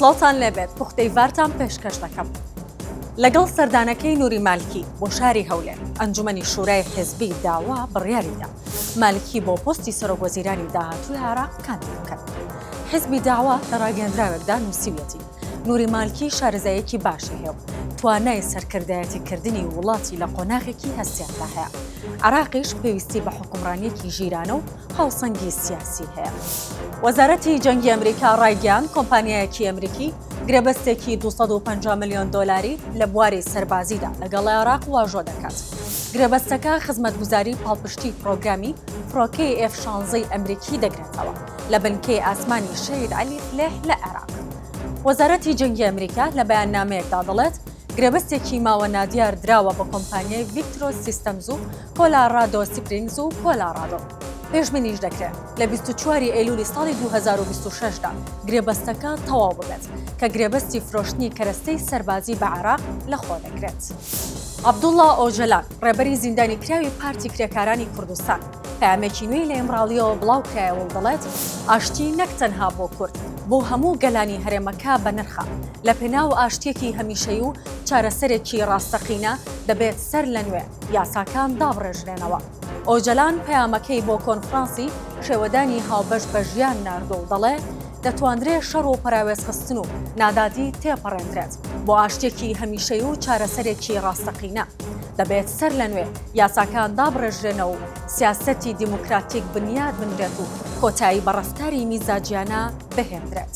سڵاتان لێبێت پوختەیڤارتان پێشکەش دەکەم. لەگەڵ سەردانەکەی نووری مالکی بۆ شاری هەولێر ئەنجومەنی شورای حیزبی داوا بڕیاریدا مالکی بۆ پۆستی سەرۆکوەزیرانی داهاتووی عێراق کاندید بکەن. حیزبی داوا لە ڕاگەیەندراوێکدا نووسیویەتی نووری مالکی شارەزایەکی باشی هەیە و توانای سەرکردایەتیکردنی وڵاتی لە قۆناغێکی هەستیاندا هەیە. عێراقیش پێویستی بە حکومڕانیەکی ژیرانە و هاوسەنگی سیاسی هەیە. وەزارەتی جەنگی ئەمریکا ڕایگەیاند کۆمپانیایەکی ئەمریکی گرێبەستێکی 250 میلیۆن دۆلاری لە بواری سەربازیدا لەگەڵ عێراق واژۆ دەکات. گرێبەستەکە خزمەتگوزاری پاڵپشتی پرۆگرامی فڕۆکەی F-16 ئەمریکی دەگرێتەوە لە بنکەی ئاسمانی شەهید عەلی فلێح لە عێراق. وەزارەتی جەنگی ئەمریکا لە بەیاننامەیەکدا دەڵێت گرێبەستێکی ماوە نادیار دراوە بە کۆمپانیای ڤیکتۆر سیستەمز و کۆلارادۆ سپرینگز و کۆلارادۆ. پێشبینیش دەکرێت لە 24 ئەیلولی ساڵی 2026دا گرێبەستەکە تەواو ببێت کە گرێبەستی فرۆشتنی کەرەستەی سەربازی بە عێراق لەخۆ دەگرێت. عەبدوڵڵا ئۆجەلان ڕێبەری زیندانی کراوی پارتی کرێکارانی کوردستان پەیامێکی نوێی لە ئیمڕاڵیەوە بڵاو کرایەوە و دەڵێت ئاشتی نەک تەنها بۆ کورد بۆ هەموو گەلانی هەرێمەکە بە نرخە لە پێناو ئاشتێکی هەمیشەی و چارەسەرێکی ڕاستەقینە دەبێت سەر لە نوێ یاساکان دابڕێژرێنەوە. ئۆجەلان پەیامەکەی بۆ کۆنفرانسی شێوەدانی هاوبەش بە ژیان ناردۆ و دەڵێ دەتوانرێت شەڕ و پەراوێزخستن و نادادی تێپەڕێنرێت بۆ ئاشتێکی هەمیشەی و چارەسەرێکی ڕاستەقینە دەبێت سەر لە نوێ یاساکان دابڕێژرێنەوە و سیاسەتی دیموکراتیک بنیاد بنرێت و کۆتایی بە ڕەفتاری میزاجیانە بهێنرێت.